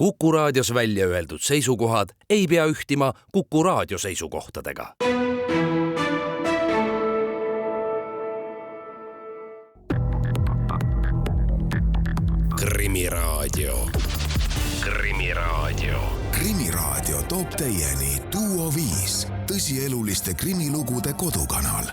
Kuku Raadios välja öeldud seisukohad ei pea ühtima Kuku Raadio seisukohtadega. Krimiraadio. Krimiraadio toob teieni Duo 5, tõsieluliste krimilugude kodukanal.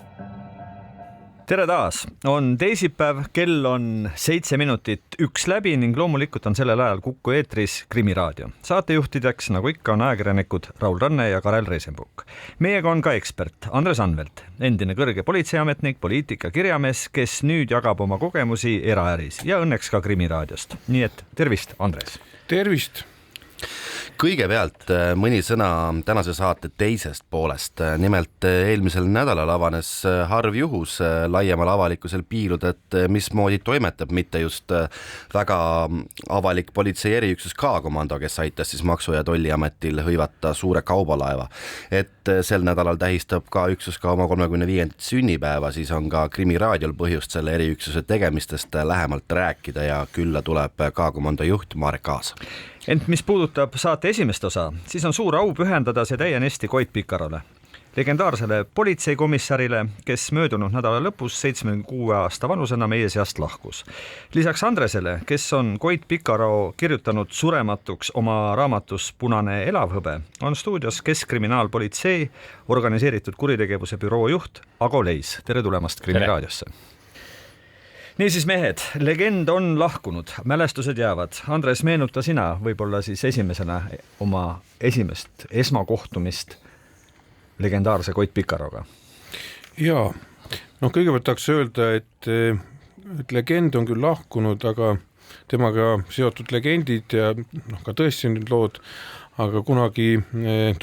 Tere taas! On teisipäev, kell on 7 minutit 1 läbi ning loomulikult on sellel ajal Kuku eetris Krimiraadio. Saatejuhtideks, nagu ikka, on ajakirjanikud Raul Ranne ja Karel Reisenbuk. Meiega on ka ekspert Andres Anvelt, endine kõrge politseiametnik, poliitika kirjamees, kes nüüd jagab oma kogemusi eraäris ja õnneks ka Krimiraadiost. Nii et tervist, Andres! Tervist! Kõigepealt mõni sõna tänase saate teisest poolest. Nimelt eelmisel nädalal avanes harv juhus laiemal avalikkusel piiluda, et mismoodi toimetab mitte just väga avalik politsei eriüksus K-komando, kes aitas siis Maksu- ja Tolliametil hõivata suure kaubalaeva. Et sel nädalal tähistab ka üksus ka oma 35. sünnipäeva, siis on ka Krimiraadiol põhjust selle eriüksuse tegemistest lähemalt rääkida ja külla tuleb K-komando juht Marek Aas. Ent mis puudutab saate esimest osa, siis on suur au pühendada see täienesti Koit Pikarole, legendaarsele politseikomissarile, kes möödunud nädala lõpus 76 aasta vanusena meie seast lahkus. Lisaks Andresele, kes on Koit Pikaro kirjutanud surematuks oma raamatus Punane elavhõbe, on stuudios Keskkriminaalpolitsei organiseeritud kuritegevuse büroo juht Ago Leis. Tere tulemast Krimiraadiosse! Niisiis mehed, legend on lahkunud, mälestused jäävad. Andres, meenuta sina võib-olla siis esimesena oma esmakohtumist legendaarse Koit Pikaroga. Jaa, kõigepealt tahaks öelda, et legend on küll lahkunud, aga temaga seotud legendid ja ka tõesti nüüd lood, aga kunagi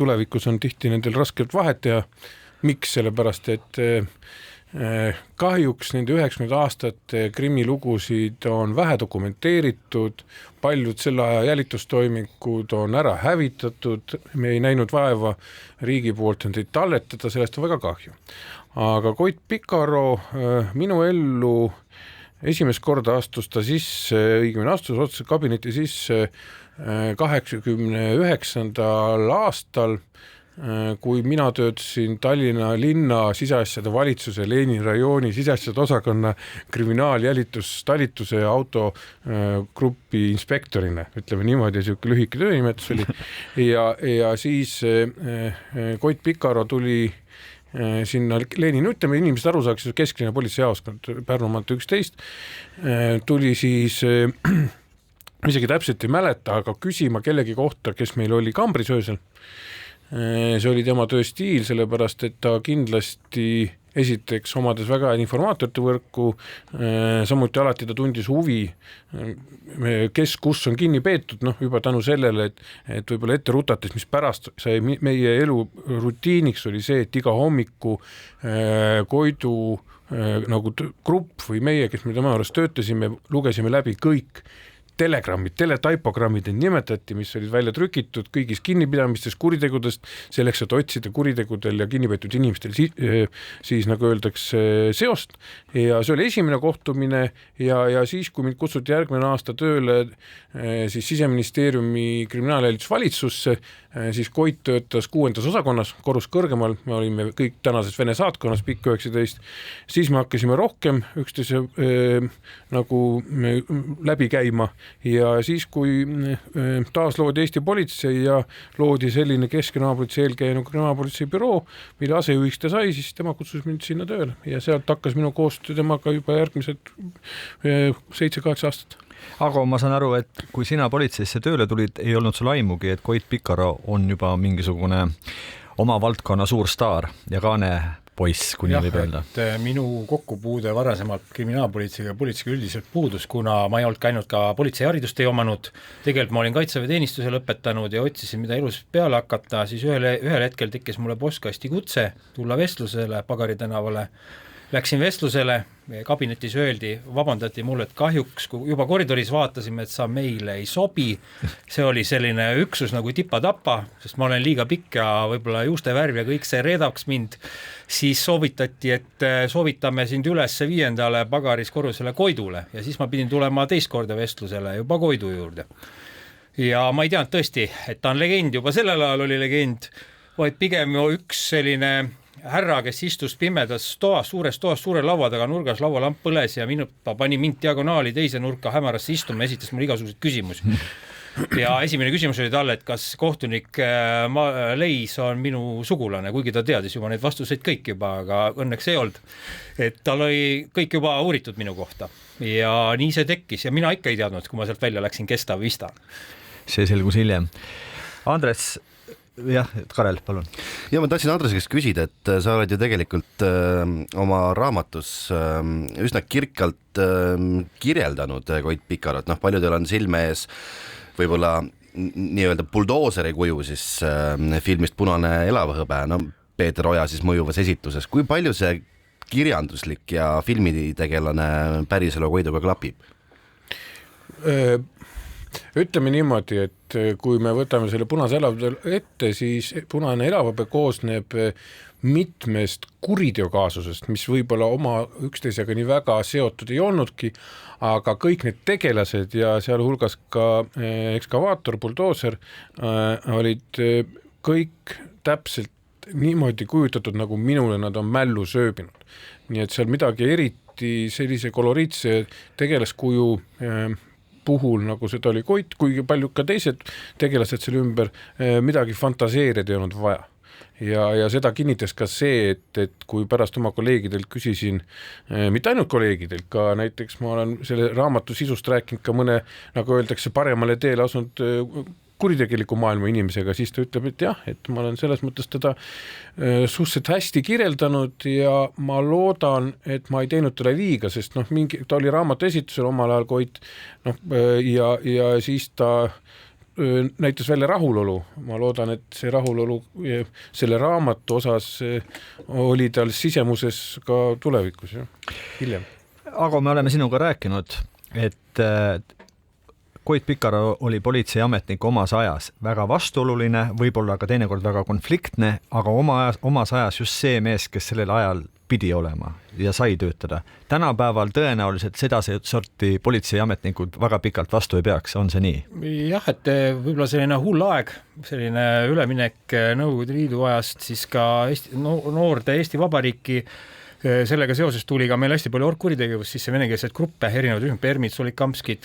tulevikus on tihti nendel raskelt vahet teha. Miks? Sellepärast, et kahjuks nende 90 aastate krimilugusid on vähe dokumenteeritud, paljud selle aja jälitustoimikud on ära hävitatud, me ei näinud vaeva riigi poolt neid talletada, sellest on väga kahju. Aga Koit Pikaro minu ellu esimest korda astus ta sisse, õigemini astus otse kabineti sisse 89. aastal, kui mina töötasin Tallinna linna siseasjade valitsuse Leeni rajooni siseasjade osakonna kriminaaljälitustalituse ja autogruppi inspektorina, ütleme niimoodi, siuke lühike töönimetus oli. Ja siis Koit Pikaro tuli sinna Leeni, ütleme inimesed aru saaks, kesklinna politseijaoskond Pärnumaalt 11, tuli siis isegi täpselt ei mäleta, aga küsima kellegi kohta, kes meil oli Kambris öösel. See oli tema töö stiil, sellepärast, et ta kindlasti esiteks omades väga informaatorite võrku, samuti alati ta tundis huvi, kus on kinni peetud, juba tänu sellele, et võib-olla ette rutates, mis pärast sai meie elu rutiiniks oli see, et iga hommiku Koidu nagu grupp või meie, kes me tema juures töötasime, lugesime läbi kõik telegrammid, teletaipogrammid nimetati, mis olid välja trükitud kõigis kinnipidamistes kuritegudest, selleks, et otsida kuritegudel ja kinnipeetud inimestel siis nagu öeldakse seost. Ja see oli esimene kohtumine ja siis, kui mind kutsuti järgmine aasta tööle siis Siseministeeriumi kriminaaljälitusvalitsusse, siis Koit töötas 6. osakonnas, korrus kõrgemal, me olime kõik tänases Vene saatkonnas pikk 19, siis me hakkasime rohkem üksteise nagu läbi käima. Ja siis, kui taas loodi Eesti politsei ja loodi selline Keskkriminaalpolitsei eelkäinu kriminaalpolitsei büroo, mille asejuhiks ta sai, siis tema kutsus mind sinna tööle ja sealt hakkas minu koostöö temaga juba järgmised 7-8 aastat. Aga ma saan aru, et kui sina politseisse tööle tulid, ei olnud sul aimugi, et Koit Pikaro on juba mingisugune oma valdkonna suur staar ja kaane poiss, kui nii võib öelda. Minu kokkupuude varasemalt kriminaalpolitseiga ja politseiga üldiselt puudus, kuna ma ei olnud käinud ka politseiharidust ei omanud. Tegelikult ma olin kaitseväeteenistuse lõpetanud ja otsisin, mida elus peale hakata, siis ühel hetkel tekkis mulle postkasti kutse tulla vestlusele Pagari tänavale. Läksin vestlusele, kabinetis öeldi, vabandati mulle, et kahjuks, kui juba koridoris vaatasime, et sa meile ei sobi. See oli selline üksus nagu tipa-tapa, sest ma olen liiga pikk ja võib-olla juuste värv ja kõik see reedaks mind. Siis soovitati, et soovitame sind üles 5. Pagaris korrusele Koidule ja siis ma pidin tulema teist korda vestlusele juba Koidu juurde. ja ma ei teadnud tõesti, et ta on legend, juba sellel ajal oli legend, vaid pigem üks selline härra, kes istus pimedas toas, suure laua taga nurgas, laualamp põles ja ta pani mind diagonaali teise nurka hämarasse istuma ja esitas mulle igasuguseid küsimusi. Ja esimene küsimus oli talle, et kas kohtunik Leis on minu sugulane, kuigi ta teadis juba neid vastuseid kõik juba, aga õnneks ei olnud. Et tal oli kõik juba uuritud minu kohta ja nii see tekkis ja mina ikka ei teadnud, kui ma sealt välja läksin, kes ta vista. See selgus hiljem. Andres, jah, Karel, palun. Ja ma tahtsin Andrese käest küsida, et sa oled ju tegelikult oma raamatus üsna kirkalt kirjeldanud Koit Pikarot, paljudel on silme ees võib-olla nii-öelda buldooseri kuju siis filmist Punane elavhõbe, Peeter Oja siis mõjuvas esituses. Kui palju see kirjanduslik ja filmitegelane päriselu Koiduga klapib? Ütleme niimoodi, et kui me võtame selle Punase elavhõbe ette, siis Punane elavhõbe koosneb mitmest kuriteokaasusest, mis võib-olla oma üksteisega nii väga seotud ei olnudki, aga kõik need tegelased ja sealhulgas ka ekskavaator, buldooser olid kõik täpselt niimoodi kujutatud, nagu minule nad on mällu sööbinud. Nii et seal midagi eriti sellise koloriitse tegelaskuju puhul, nagu seda oli Koit, kuigi palju ka teised tegelased selle ümber, midagi fantaseerida ei olnud vaja. Ja seda kinnitas ka see, et kui pärast oma kolleegidelt küsisin, mitte ainult kolleegidelt, ka näiteks ma olen selle raamatu sisust rääkinud ka mõne, nagu öeldakse, paremale teele asunud kuritegeliku maailma inimesega, siis ta ütleb, et jah, et ma olen selles mõttes teda suhteliselt hästi kirjeldanud ja ma loodan, et ma ei teinud talle liiga, sest ta oli raamatu esitusel omal ajal Koit ja siis ta näitas välja rahulolu. Ma loodan, et see rahulolu selle raamatu osas oli tal sisemuses ka tulevikus hiljem. Aga me oleme sinuga rääkinud, et Koit Pikaro oli politseiametnik omas ajas, väga vastuoluline, võib-olla ka teinekord väga konfliktne, aga omas ajas just see mees, kes sellel ajal pidi olema ja sai töötada. Tänapäeval tõenäoliselt seda sorti politseiametnikud väga pikalt vastu ei peaks, on see nii? Jah, et võib-olla selline hull aeg, selline üleminek Nõukogude Liidu ajast siis ka noorde Eesti Vabariiki, sellega seoses tuli ka meil hästi palju orgkuritegevust, siis see venekeelset gruppe, erinevad rühmad, Permid, Solikamskid,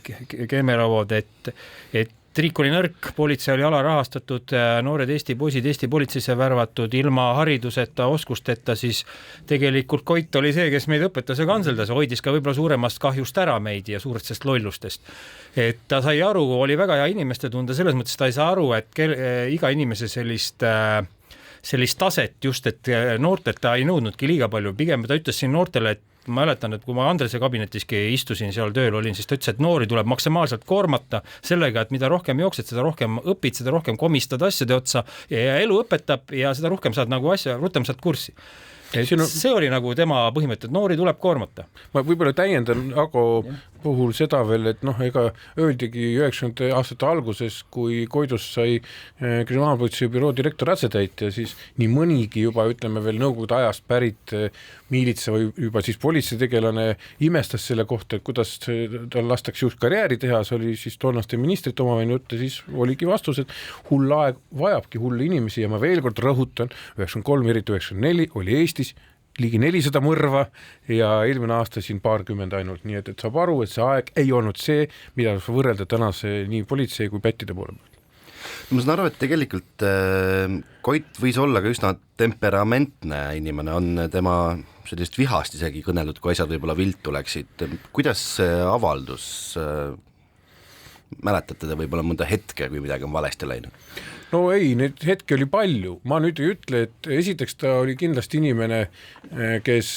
Kemeravod, et riik oli nõrk, politsei oli alarahastatud, noored Eesti poisid Eesti politseisse värvatud, ilma hariduseta, oskusteta, siis tegelikult Koit oli see, kes meid õpetas ja kanseldas, hoidis ka võib-olla suuremast kahjust ära meid ja suurestest lollustest. Et ta sai aru, oli väga hea inimeste tunda, selles mõttes ta ei saa aru, et iga inimese sellist taset just, et noortelt ta ei nõudnudki liiga palju, pigem ta ütles siin noortele, et ma mäletan, et kui ma Andrese kabinetiski istusin, seal tööl olin, siis ta ütles, et noori tuleb maksimaalselt koormata sellega, et mida rohkem jooksed, seda rohkem õpid, seda rohkem komistad asjade otsa ja elu õpetab ja seda rohkem saad nagu rutem saad kurssi. See oli nagu tema põhimõte, et noori tuleb koormata. Ma võib-olla täiendan Ago puhul seda veel, et ega öeldigi 90. aastate alguses, kui Koidust sai kriminaalpolitsei büroo direktor asetäitja, siis nii mõnigi juba, ütleme veel Nõukogude ajast pärit miilitsa või juba siis politseitegelane imestas selle kohta, et kuidas tal lastakse just karjääri teha, see oli siis toonaste ministrit omavaine jutt ja siis oligi vastus, et hull aeg vajabki hulli inimesi ja ma veel kord rõhutan, 93, eriti 94 oli Eestis ligi 400 mõrva ja eelmine aasta siin paarkümmend ainult, nii et saab aru, et see aeg ei olnud see, mida võrrelda tänase nii politsei kui pättide poole pealt. Ma saan aru, et tegelikult Koit võis olla ka üsna temperamentne inimene, on tema sellist vihast isegi kõneldud, kui asjad võib-olla viltu läksid. Kuidas see avaldus, mäletate te võib-olla mõnda hetke, kui midagi on valesti läinud? No ei, neid hetki oli palju. Ma nüüd ei ütle, et esiteks ta oli kindlasti inimene, kes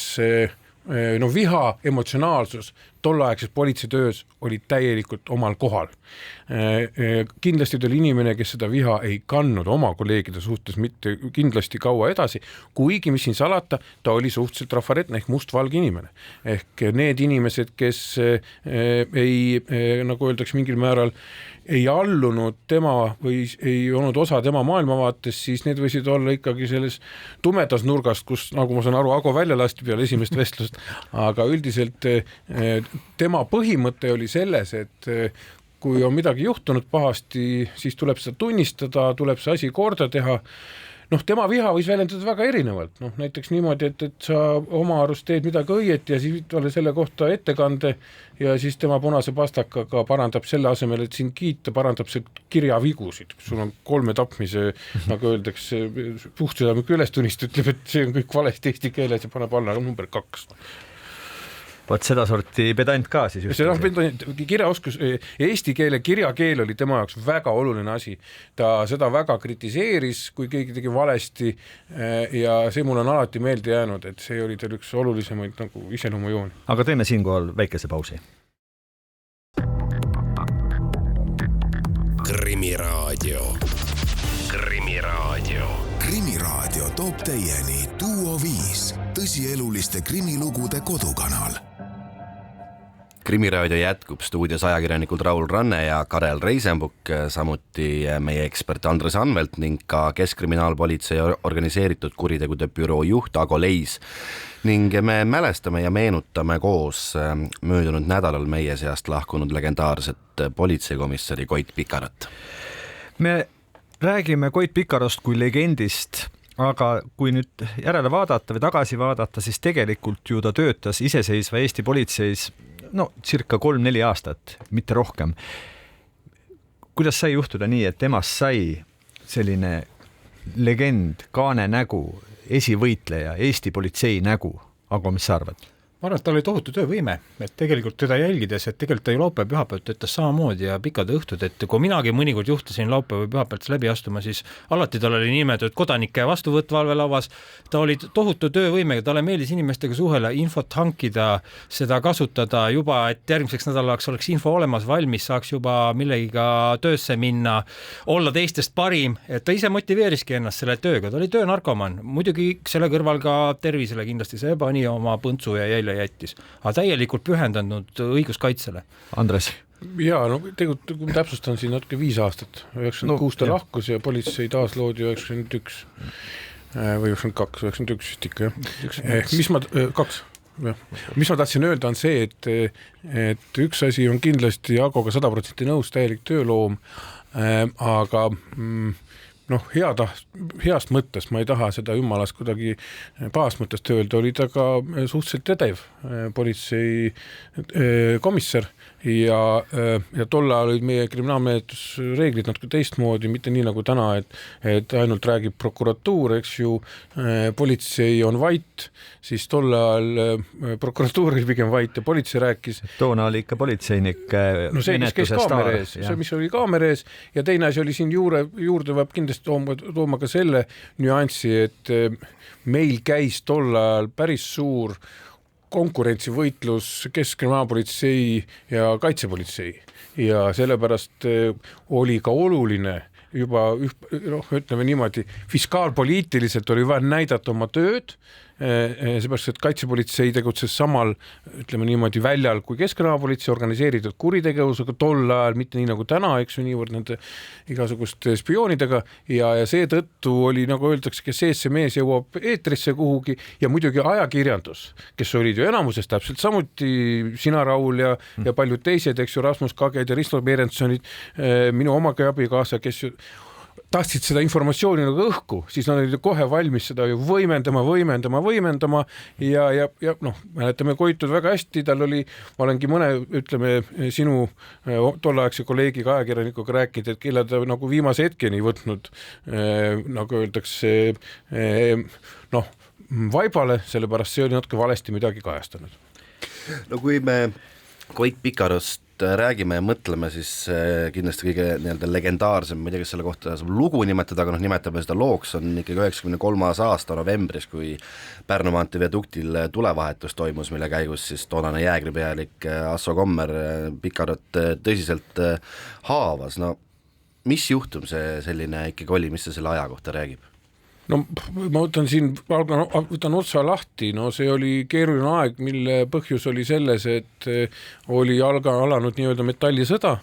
viha, emotsionaalsus tolleaegses politseitöös oli täielikult omal kohal. Kindlasti ta oli inimene, kes seda viha ei kandnud oma kolleegide suhtes mitte kindlasti kaua edasi, kuigi mis siin salata, ta oli suhteliselt trafaretne ehk mustvalge inimene. Ehk need inimesed, kes ei, nagu öeldakse mingil määral, ei allunud tema või ei olnud osa tema maailmavaates, siis need võisid olla ikkagi selles tumedas nurgast, kus, nagu ma saan aru, Ago välja lasti peale esimest vestlust, aga üldiselt tema põhimõte oli selles, et kui on midagi juhtunud pahasti, siis tuleb seda tunnistada, tuleb see asi korda teha. Noh, tema viha võis väljendada väga erinevalt, noh näiteks niimoodi, et sa oma arust teed midagi õieti ja siis talle selle kohta ettekande ja siis tema punase pastakaga parandab selle asemel, et sind kiita, parandab see kirjavigusid, sul on 3 tapmise, nagu öeldakse, puhtsüdamlik ülestunist, ütleb, et see on kõik valesti eesti keeles ja paneb alla number 2. Vot seda sorti pedant ka siis just. Kirjaoskus, eesti keele kirjakeel oli tema jaoks väga oluline asi. Ta seda väga kritiseeris, kui keegi tegi valesti ja see mul on alati meelde jäänud, et see oli tal üks olulisemaid nagu iseloomujooni. Aga teeme siinkohal väikese pausi. Krimiraadio. Krimiraadio. Krimiraadio toob teieni Duo 5, tõsieluliste krimilugude kodukanal. Krimiraadio jätkub stuudios ajakirjanikud Raul Ranne ja Karel Reisenbuk, samuti meie ekspert Andres Anvelt ning ka Keskkriminaalpolitsei organiseeritud kuritegude büroo juht Ago Leis. Ning me mälestame ja meenutame koos möödunud nädalal meie seast lahkunud legendaarset politseikomissari Koit Pikarat. Me räägime Koit Pikarost kui legendist, aga kui nüüd järele vaadata või tagasi vaadata, siis tegelikult ju ta töötas iseseisva Eesti politseis circa 3-4 aastat, mitte rohkem. Kuidas sai juhtuda nii, et temast sai selline legend, kaane nägu, esivõitleja, Eesti politsei nägu? Aga mis sa arvad? Ma arvan, et tal oli tohutu töövõime, et tegelikult teda jälgides, et tegelikult ta ju laupäev pühapäev töötas samamoodi ja pikad õhtud, et kui minagi mõnikord juhtasin laupäev või pühapäevalt läbi astuma, siis alati tal oli nimetatud kodanike vastuvõtvalvelavas, ta oli tohutu töövõimega, talle meeldis inimestega suhele, infot hankida, seda kasutada juba, et järgmiseks nädalaks oleks info olemas, valmis, saaks juba millegiga töösse minna, olla teistest parim, et ta ise motiveeriski ennast selle tööga, ta oli töönarkoman, muidugi selle kõrval ka tervisele kindlasti see pani oma põntsu ja jättis, aga täielikult pühendanud õiguskaitsele. Andres? Jaa, tegelikult kui täpsustan siin natuke 5 aastat, 96 ta lahkus ja politsei taasloodi 91 või 92, 91 vist ikka, mis ma tahtsin öelda on see, et üks asi on kindlasti Agoga 100% nõus, täielik tööloom, aga heast mõttes, ma ei taha seda jumalast kuidagi pahast mõttest öelda, oli ta ka suhteliselt edev politsei komissar ja tolle ajal olid meie kriminaalmenetlusreeglid natuke teistmoodi, mitte nii nagu täna, et ainult räägib prokuratuur, eks ju, politsei on vait, siis tolle ajal prokuratuur oli pigem vait ja politsei rääkis. Toona oli ikka politseinik see, kes käis kaamera ees, see, mis oli kaamera ees ja teine asi oli siin juurde võib kindlasti tooma ka selle nüanssi, et meil käis tolle ajal päris suur konkurentsivõitlus Keskkriminaalpolitsei ja kaitsepolitsei ja sellepärast oli ka oluline juba, ütleme niimoodi, fiskaalpoliitiliselt oli vaja näidata oma tööd, seepärast, et kaitsepolitsei tegutses samal, ütleme niimoodi, väljal kui Keskkriminaalpolitsei organiseeritud kuritegevusega tol ajal, mitte nii nagu täna, eks ju, niivõrd nende igasuguste spioonidega ja seetõttu oli, nagu öeldakse, kes see mees jõuab eetrisse kuhugi ja muidugi ajakirjandus, kes olid ju enamuses täpselt samuti sina, Raul ja paljud teised, eks ju, Rasmus Kaged ja Risto Berensonid, minu omagi abikaasa, kes ju tahtsid seda informatsiooni nagu õhku, siis nad olid kohe valmis seda ju võimendama ja mäletame Koitud väga hästi, tal oli, ma olengi mõne, ütleme, sinu tolleaegse kolleegiga ajakirjanikuga rääkinud, et kelle ta nagu viimase hetkeni võtnud, nagu öeldakse, vaibale, sellepärast see oli natuke valesti midagi kajastanud. No kui me Koit Pikarost räägime ja mõtleme, siis kindlasti kõige nii-öelda legendaarsem, ma ei tea, kas selle kohta saab lugu nimetada, aga nimetame seda looks, on ikkagi 93. aasta novembris, kui Pärnu maantee viaduktil tulevahetus toimus, mille käigus siis toonane jäägripealik Asso Kommer Pikarat tõsiselt haavas. No mis juhtum see selline ikkagi oli, mis see selle aja kohta räägib? No ma võtan otsa lahti, see oli keeruline aeg, mille põhjus oli selles, et oli alanud nii-öelda metallisõda,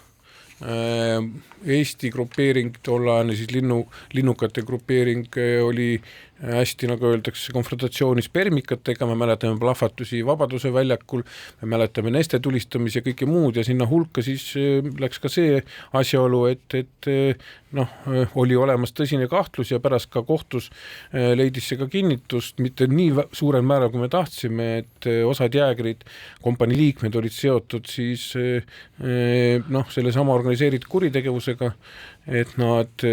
Eesti grupeering, tollaane siis linnukate grupeering oli hästi, nagu öeldakse, konfrontatsioonis permikatega, me mäletame plahvatusi Vabaduse väljakul, me mäletame Neste tulistamisi ja kõike muud ja sinna hulka siis läks ka see asjaolu, et oli olemas tõsine kahtlus ja pärast ka kohtus leidis see ka kinnitust, mitte nii suurel määral, kui me tahtsime, et osad jäägrid, kompanii liikmed olid seotud siis selle sama organiseeritud kuritegevusega, et nad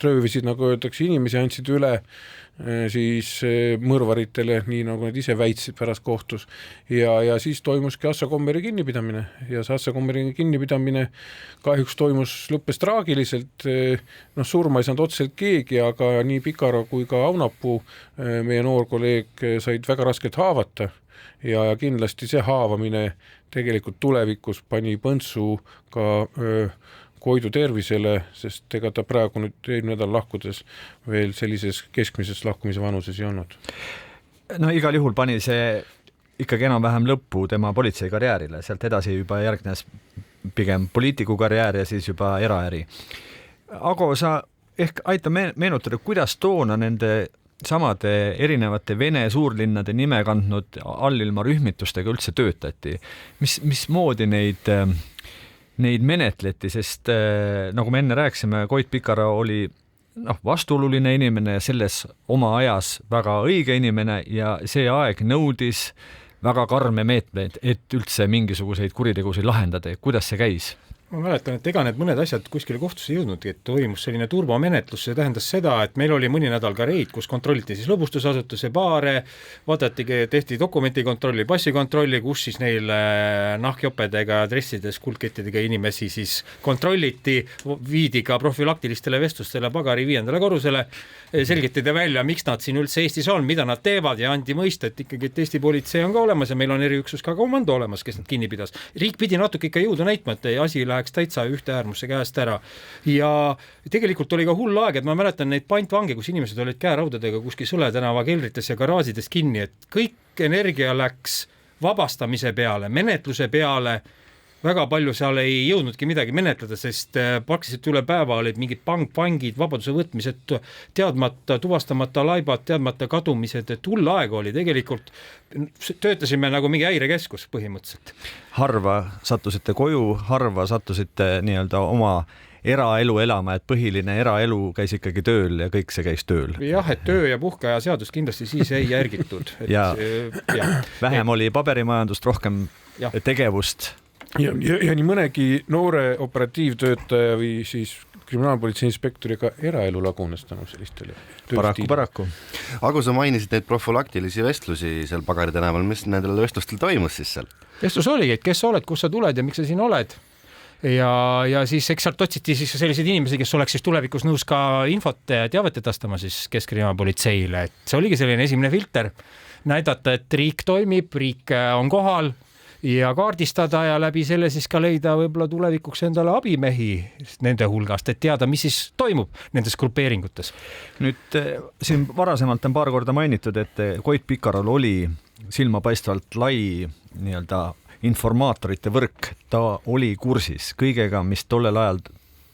röövisid, nagu öeldakse, inimesi andsid üle siis mõrvaritele, nii nagu nad ise väitsid pärast kohtus ja siis toimuski Assa Komberi kinnipidamine ja see Assa Komberi kinnipidamine kahjuks lõppes traagiliselt, surma ei saanud otseselt keegi, aga nii Pikaro kui ka Aunapuu, meie noor kolleeg, said väga raskelt haavata ja kindlasti see haavamine tegelikult tulevikus pani põntsu ka Koidu tervisele, sest ega ta praegu nüüd eelmine nädal lahkudes veel sellises keskmises lahkumise vanuses ei olnud. No igal juhul pani see ikkagi enam-vähem lõppu tema politseikarjäärile, sealt edasi juba järgnes pigem poliitiku karjäär ja siis juba eraäri. Aga sa ehk aita meenutada, kuidas toona nende samade erinevate Vene suurlinnade nime kandnud allilma rühmitustega üldse töötati? Mismoodi neid menetleti, sest nagu me enne rääkisime, Koit Pikaro oli vastuoluline inimene ja selles oma ajas väga õige inimene ja see aeg nõudis väga karme meetmeid, et üldse mingisuguseid kuritegusid lahendada. Kuidas see käis? Ma mäletan, et ega need mõned asjad kuskile kohtusse jõudnudki, et toimus selline turbomenetlus, see tähendas seda, et meil oli mõni nädal ka reid, kus kontrolliti siis lõbustusasutuse baare, tehti dokumentikontrolli, passikontrolli, kus siis neil nahkjopedega, dressides, kuldkettidega inimesi siis kontrolliti, viidi ka profülaktilistele vestlustele pagari 5. korrusele, selgitati välja, miks nad siin üldse Eestis on, mida nad teevad ja andi mõista, et ikkagi et Eesti politsei on ka olemas ja meil on eriüksus ka komando olemas, kes nad kinni pidas. Riik pidi natuke ikka jõudu näitma, et asi läheks täitsa ühte äärmusse käest ära. Ja tegelikult oli ka hull aeg, et ma mäletan neid pantvange, kus inimesed olid käeraudadega kuskil Sõle tänava keldrites ja garaažides kinni, et kõik energia läks vabastamise peale, menetluse peale, väga palju seal ei jõudnudki midagi menetleda, sest praktiliselt üle päeva olid mingid pangid, vabaduse võtmised, teadmata, tuvastamata laibad, teadmata kadumised, et hull aeg oli tegelikult, töötasime nagu mingi häirekeskus põhimõtteliselt. Harva sattusite koju, harva sattusite nii-öelda oma eraelu elama, et põhiline eraelu käis ikkagi tööl ja kõik see käis tööl. Jah, et töö ja puhkeaja seadus kindlasti siis ei järgitud. Vähem oli paberimajandust, rohkem tegevust. Ja nii mõnegi noore operatiivtöötaja või siis kriminaalpolitsei inspektoriga eraelu lagunes tänu sellistele paraku. Aga sa mainisid neid profülaktilisi vestlusi seal Pagari tänaval, mis nendel vestlustel toimus siis seal? Vestlus oligi, et kes sa oled, kus sa tuled ja miks sa siin oled. Ja siis eks sealt otsiti siis selliseid inimesi, kes oleks siis tulevikus nõus ka infot ja teavet edastama siis keskkriminaalpolitseile. Et see oligi selline esimene filter, näidata, et riik toimib, riik on kohal ja kaardistada ja läbi selle siis ka leida võib-olla tulevikuks endale abimehi nende hulgast, et teada, mis siis toimub nendes grupeeringutes. Nüüd siin varasemalt on paar korda mainitud, et Koit Pikarol oli silmapaistvalt lai nii-öelda informaatorite võrk, ta oli kursis kõigega, mis tollel ajal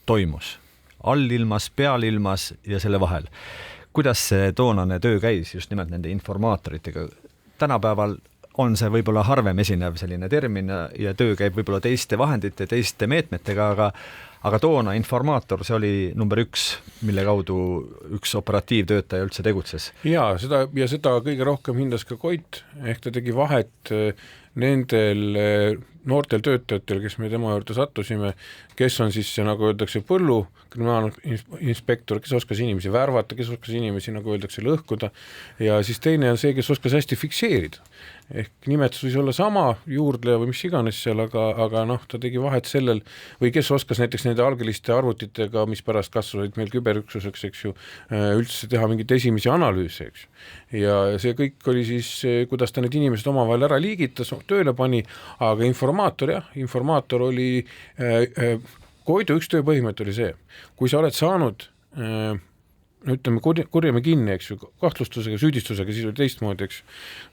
toimus. Allilmas, pealilmas ja selle vahel. Kuidas see toonane töö käis just nimelt nende informaatoritega? Tänapäeval on see võib-olla harvem esinev selline termin ja töö käib võib-olla teiste vahendite, teiste meetmetega, aga toona informaator, see oli number 1, mille kaudu üks operatiivtöötaja üldse tegutses. Ja seda kõige rohkem hindas ka Koit, ehk ta tegi vahet nendel noortel töötajatel, kes me tema juurde sattusime, kes on siis, nagu öeldakse, põllu kriminaalinspektor, kes oskas inimesi värvata, kes oskas inimesi, nagu öeldakse, lõhkuda ja siis teine on see, kes oskas hästi fikseerida. Ehk nimetus võis olla sama, juurdleja või mis iganes seal, aga ta tegi vahet sellel, või kes oskas näiteks nende algeliste arvutitega, mis pärast kasvasid meil küberüksuseks, eks ju, üldse teha mingit esimesi analüüse, eks ju. Ja see kõik oli siis, kuidas ta need inimesed omavahel ära liigitas, tööle pani, aga informaator oli Koidu üks tööpõhimõte oli see, kui sa oled saanud ütleme, kurjame kinni, eks ju, kahtlustusega, süüdistusega, siis oli teistmoodi, eks ju,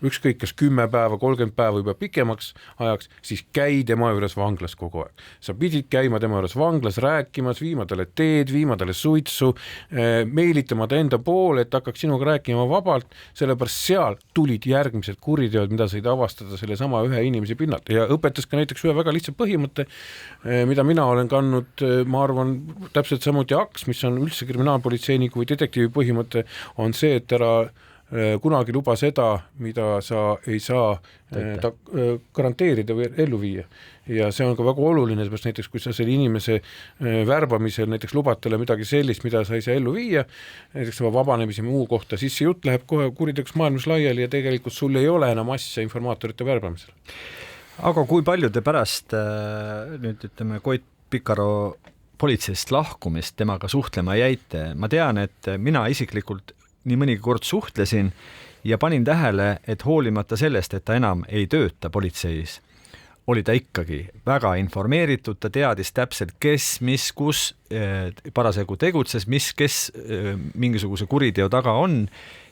ükskõik kas 10 päeva, 30 päeva juba pikemaks ajaks, siis käi tema juures vanglas kogu aeg. Sa pidid käima tema juures vanglas rääkimas, viima talle teed, viima talle suitsu, meilitama ta enda poole, et hakkaks sinuga rääkima vabalt, sellepärast seal tulid järgmised kuriteod, mida said avastada selle sama ühe inimese pinnalt ja õpetas ka näiteks ühe väga lihtsa põhimõtte, mida mina olen kandnud, ma arvan, täpselt samuti aks, mis on üldse kriminaalpolitseiniku või detektiivi põhimõte, on see, et ära kunagi luba seda, mida sa ei saa garanteerida või ellu viia. Ja see on ka väga oluline, sest näiteks kui sa selle inimese värbamisel näiteks lubad talle midagi sellist, mida sa ei saa ellu viia, näiteks vabanemise muu kohta, siis see jutt läheb kohe kuriteoks maailmas laiali ja tegelikult sul ei ole enam asja informaatorite värbamisel. Aga kui palju te pärast nüüd ütleme Koit Pikaro politseist lahkumist temaga suhtlema jäite? Ma tean, et mina isiklikult nii mõnigi kord suhtlesin ja panin tähele, et hoolimata sellest, et ta enam ei tööta politseis, oli ta ikkagi väga informeeritud, ta teadis täpselt, kes, mis, kus parasjagu tegutses, kes mingisuguse kuriteo taga on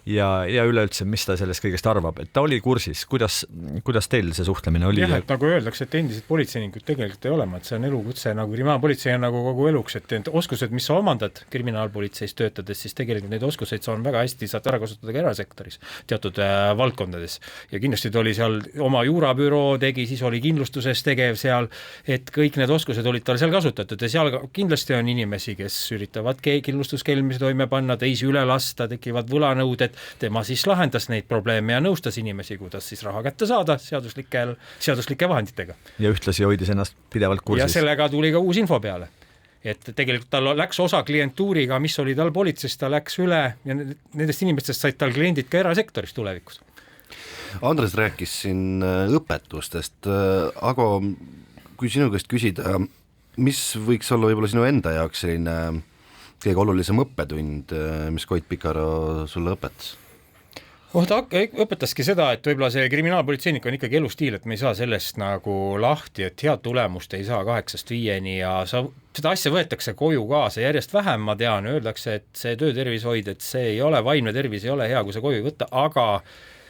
ja üleüldse, mis ta sellest kõigest arvab, et ta oli kursis. Kuidas teil see suhtlemine oli? Jah, et nagu öeldakse, et endised politseinikud tegelikult ei olema, et see on elukutse nagu kriminaalpolitsei on nagu kogu eluks, et oskused, mis sa omandad kriminaalpolitseis töötades, siis tegelikult neid oskuseid sa on väga hästi saad ära kasutada ka erasektoris teatud valdkondades. Ja kindlasti ta oli seal oma juurabüroo tegi, siis oli kindlustuses tegev seal, et kõik need oskused olid tal seal kasutatud ja seal kindlasti on inimesi, kes üritavad kindlustuskelmisi toime panna, teisi üle lasta, tekivad võlanõuded, tema siis lahendas neid probleeme ja nõustas inimesi, kuidas siis raha kätte saada seaduslike vahenditega. Ja ühtlasi hoidis ennast pidevalt kursis. Ja sellega tuli ka uus info peale. Et tegelikult tal läks osa klientuuriga, mis oli tal politseis, ta läks üle ja nendest inimestest said tal kliendid ka erasektoris tulevikus. Andres rääkis siin õpetustest, aga kui sinu käest küsida, mis võiks olla võib-olla sinu enda jaoks selline kõige olulisem õppetund, mis Koit Pikaro sulle õpetas? Ta õpetaski seda, et võib-olla see kriminaalpolitseinik on ikkagi elustiil, et me ei saa sellest nagu lahti, et head tulemust ei saa 8-5 ja seda asja võetakse koju kaasa järjest vähem, ma tean, öeldakse, et see töötervishoid, et see ei ole, vaimne tervis ei ole hea, kui sa koju võtta, aga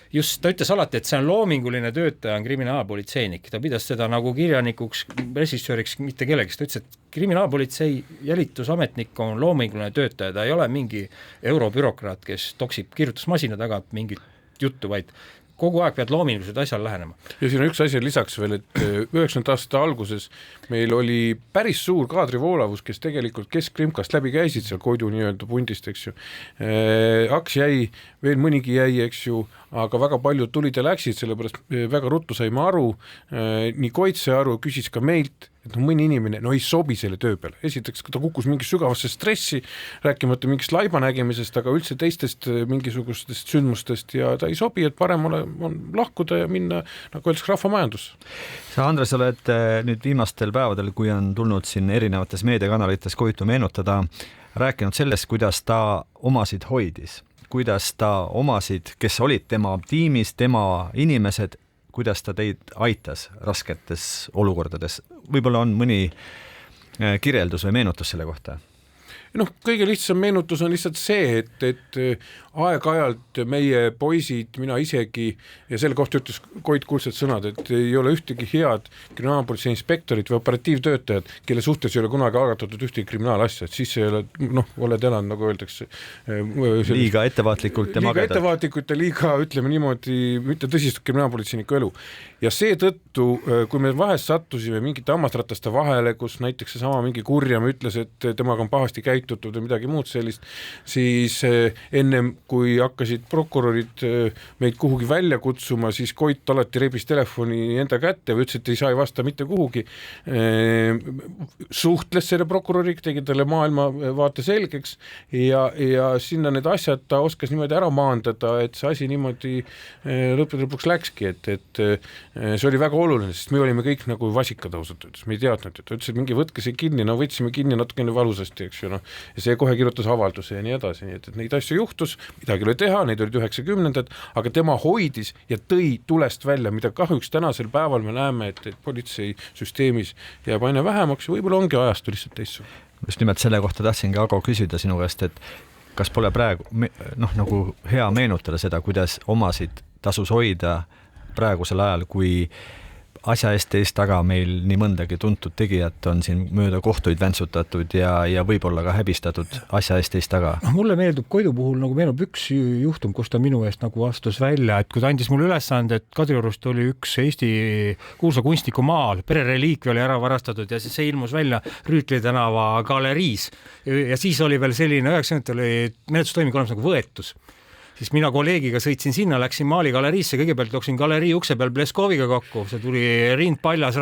just ta ütles alati, et see on loominguline töötaja, on kriminaalpolitseinik. Ta pidas seda nagu kirjanikuks, režissööriks, mitte kellegist. Ta ütles, et kriminaalpolitsei jälitusametnik on loominguline töötaja, ta ei ole mingi eurobürokraat, kes toksib kirjutusmasina taga mingit juttu, vaid kogu aeg pead loomingulised asjal lähenema. Ja siin on üks asi lisaks veel, et 90 aastate alguses meil oli päris suur kaadrivoolavus, kes tegelikult Keskkrimkast läbi käisid seal Koidu nii-öelda pundist, eks ju. Aks jäi, veel mõnigi jäi, eks ju, aga väga paljud tulid ja läksid, sellepärast väga ruttu saime aru, nii Koit sai aru, küsis ka meilt, et mõni inimene ei sobi selle töö peale. Esiteks ta kukkus mingi sügavasse stressi, rääkimata mingist laibanägemisest, aga üldse teistest mingisugustest sündmustest ja ta ei sobi, et parem on lahkuda ja minna, nagu öeldaks, rahvamajandus. Sa, Andres, oled nüüd viimastel päevadel, kui on tulnud siin erinevates meediakanalites Koitu meenutada, rääkinud sellest, kuidas ta omasid hoidis, kuidas ta omasid, kes olid tema tiimis, tema inimesed, kuidas ta teid aitas rasketes olukordades. Võib-olla on mõni kirjeldus või meenutus selle kohta? Kõige lihtsam meenutus on lihtsalt see, et aeg-ajalt meie poisid, mina isegi, ja selle kohta ütles Koit kuldsed sõnad, et ei ole ühtegi head kriminaalpolitsei inspektorit või operatiivtöötajad, kelle suhtes ei ole kunagi algatatud ühtegi kriminaalasja, et siis ei ole, oled elanud, nagu öeldakse. Liiga ettevaatlikult ja magedalt. Liiga ettevaatlikult ja liiga, ütleme niimoodi, mitte tõsist kriminaalpolitseiniku elu. Ja seetõttu, kui me vahest sattusime mingite hammasrataste vahele, kus näiteks seesama mingi kurjam ütles, et temaga on pahasti käitutud või midagi muud sellist, siis ennem kui hakkasid prokurörid meid kuhugi välja kutsuma, siis Koit alati rebis telefoni enda kätte või ütles, et ei saa ei vasta mitte kuhugi. Suhtles selle prokuröriga, tegi talle maailma vaate selgeks ja sinna need asjad ta oskas niimoodi ära maandada, et see asi niimoodi lõpuks läkski, et see oli väga oluline, sest me olime kõik nagu vasikad ausalt ütles, me ei teadnud, et ta ütles, et mingi võtke see kinni, võtsime kinni natukene valusasti, eks ju, ja see kohe kirjutas avalduse ja nii edasi, nii et neid asju juhtus, midagi oli teha, neid olid 90-ndad, aga tema hoidis ja tõi tulest välja, mida kahjuks tänasel päeval me näeme, et politseisüsteemis jääb aina vähemaks ja võib-olla ongi ajastu lihtsalt teistsugune. Just nimelt selle kohta tahtsingi Ago küsida sinu käest, et kas pole praegu nagu hea meenutada seda, kuidas omasid tasus hoida praegusel ajal, kui asja eest taga meil nii mõndagi tuntud tegijat on siin mööda kohtuid väntsutatud ja võib-olla ka häbistatud asja eest taga. Mulle meeldub Koidu puhul nagu meenub üks juhtum, kus ta minu eest nagu astus välja, et kui ta andis mulle ülesande, et Kadriorust oli üks Eesti kuulsa kunstniku maal, perereliikvi oli ära varastatud ja siis see ilmus välja Rüütli tänava galeriis ja siis oli veel selline 90 oli menetlustoiming olemas nagu võetus. Siis mina kolleegiga sõitsin sinna, läksin Maali galeriisse, kõigepealt jooksin galerii ukse peal Bleskoviga kokku, see tuli rind paljas,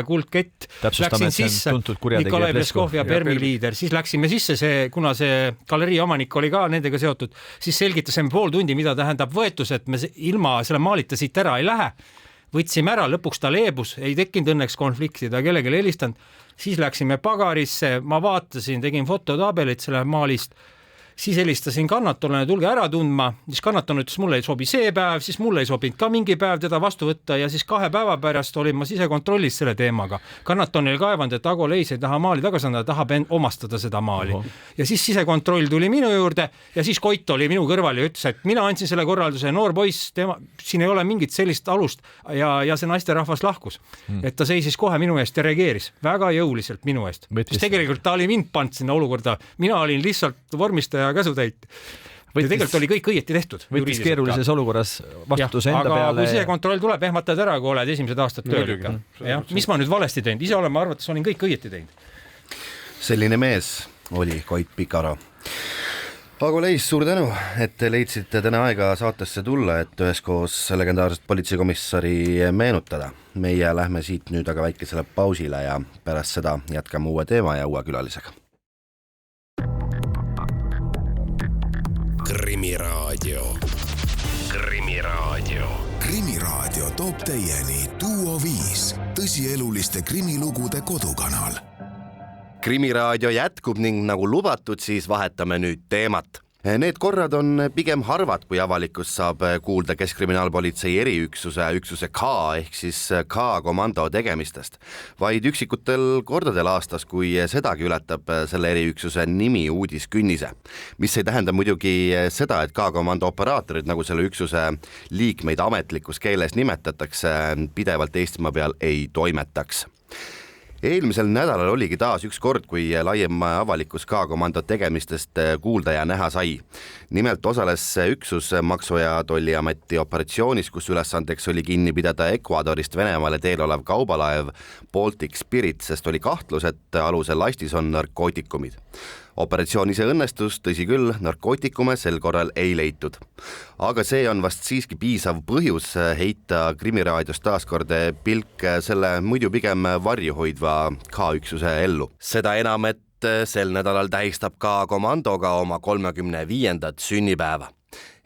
kuldkett, läksin sisse, Nikolai Bleskov ja Permi liider, siis läksime sisse, kuna see galerii omanik oli ka nendega seotud, siis selgitasime pool tundi, mida tähendab võetus, et me ilma selle maalita siit ära ei lähe, võtsime ära, lõpuks ta leebus, ei tekkinud õnneks konflikti, ta kellelegi helistanud, siis läksime pagarisse, ma vaatasin, tegin fototabelit selle maalist, siis helistasin kannatanule, tulge ära tundma, siis kannatanu ütles, mulle ei sobi see päev, siis mulle ei sobinud ka mingi päev teda vastu võtta ja siis 2 päeva pärast olin ma sisekontrollis selle teemaga. Kannatanil kaevanud, et Ago Leis ei taha maali tagasi anda, tahab omastada seda maali. Ja siis sisekontroll tuli minu juurde ja siis Koit oli minu kõrval ja ütles, et mina andsin selle korralduse, noor poiss, siin ei ole mingit sellist alust ja see naisterahvas lahkus. Et ta seisis kohe minu eest ja reageeris väga jõuliselt minu eest. Siis tegelikult ta oli mind pannud sinna olukorda, mina olin lihtsalt vormistaja ja käsutäit. Ja tegelikult oli kõik õieti tehtud. Võttis keerulises olukorras vastutuse enda peale. Aga kui see kontroll tuleb, ehmatad ära, kui oled esimesed aastad tööl. Mis ma nüüd valesti teinud? Ise olen, ma arvates, olin kõik õieti teinud. Selline mees oli Koit Pikaro. Ago Leis, suur tänu, et te leidsite täna aega saatesse tulla, et üheskoos legendaarset politseikomissari meenutada. Meie lähme siit nüüd aga väikesele pausile ja pärast seda jätkame uue teema ja uue külalisega. Krimiraadio. Krimiraadio toob teieni Duo 5, tõsieluliste krimilugude kodukanal. Krimiraadio jätkub ning nagu lubatud, siis vahetame nüüd teemat. Need korrad on pigem harvad, kui avalikkus saab kuulda Keskkriminaalpolitsei üksuse K ehk siis K-komando tegemistest. Vaid üksikutel kordadel aastas, kui sedagi ületab selle eriüksuse nimi uudiskünnise. Mis ei tähenda muidugi seda, et K-komando operaatorid, nagu selle üksuse liikmeid ametlikus keeles nimetatakse, pidevalt Eestimaa peal ei toimetaks. Eelmisel nädalal oligi taas üks kord, kui laiem avalikkus K-komando tegemistest kuulda ja näha sai. Nimelt osales üksus Maksu- ja Tolliameti operatsioonis, kus ülesandeks oli kinni pidada Ecuadorist Venemaale teel olev kaubalaev Baltic Spirit, sest oli kahtlus, et alusel lastis on narkootikumid. Operatsioon ise õnnestus, tõsi küll, narkootikume sel korral ei leitud. Aga see on vast siiski piisav põhjus heita Krimiraadios taaskord pilk selle muidu pigem varjuhoidva K-üksuse ellu. Seda enam, et sel nädalal tähistab K-komandoga oma 35. sünnipäeva.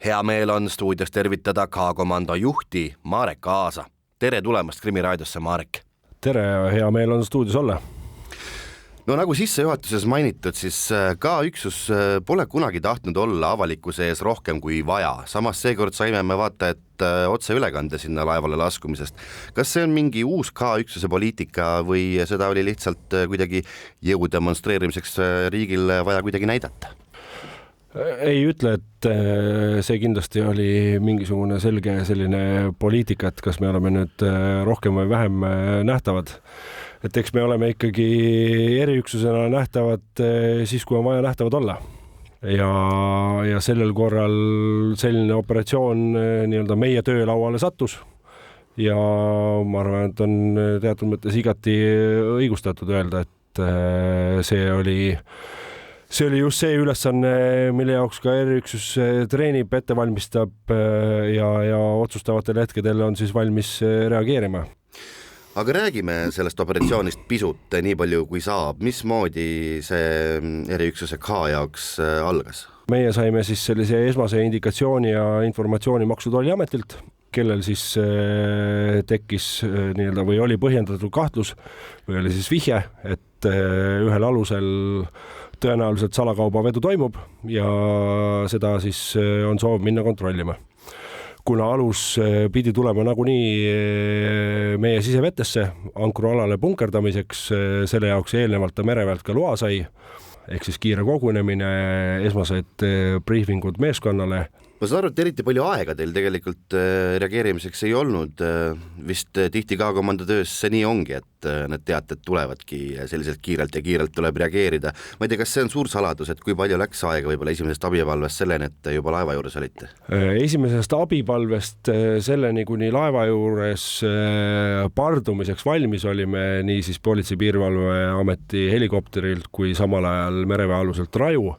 Hea meel on stuudios tervitada K-komando juhti Marek Aasa. Tere tulemast Krimiraadiosse, Marek! Tere, hea meel on stuudios olla. No nagu sissejuhatuses mainitud, siis K-üksus pole kunagi tahtnud olla avalikkuse ees rohkem kui vaja. Samas seekord saime me vaata, et otse ülekande sinna laevale laskumisest. Kas see on mingi uus K-üksuse poliitika või seda oli lihtsalt kuidagi jõu demonstreerimiseks riigil vaja kuidagi näidata? Ei ütle, et see kindlasti oli mingisugune selge selline poliitika, et kas me oleme nüüd rohkem või vähem nähtavad. Et eks me oleme ikkagi eriüksusena nähtavad siis, kui on vaja nähtavad olla. Ja sellel korral selline operatsioon nii-öelda meie töölauale sattus. Ja ma arvan, et on teatud mõttes igati õigustatud öelda, et see oli just see ülesanne, mille jaoks ka eriüksus treenib, ette valmistab ja otsustavatel hetkedel on siis valmis reageerima. Aga räägime sellest operatsioonist pisut nii palju kui saab. Mismoodi see eriüksuse K jaoks algas? Meie saime siis sellise esmase indikatsiooni ja informatsiooni Maksu- ja Tolliametilt, kellel siis tekkis nii-öelda või oli põhjendatud kahtlus või oli siis vihje, et ühel alusel tõenäoliselt salakaubavedu toimub ja seda siis on soov minna kontrollima. Kuna alus pidi tulema nagunii meie sisevetesse ankrualale punkerdamiseks, selle jaoks eelnevalt ta mereväelt ka loa sai, ehk siis kiire kogunemine, esmased briefingud meeskonnale. Ma saan aru, et eriti palju aega teil tegelikult reageerimiseks ei olnud, vist tihti ka komandotöös see nii ongi, et need teated tulevadki selliselt kiirelt ja kiirelt tuleb reageerida. Ma ei tea, kas see on suur saladus, et kui palju läks aega võib-olla esimesest abipalvest selleni, et juba laeva juures olite? Esimesest abipalvest selleni, kuni laeva juures pardumiseks valmis olime, nii siis Politsei- Piirivalveameti helikopterilt kui samal ajal mereväealuselt Raju,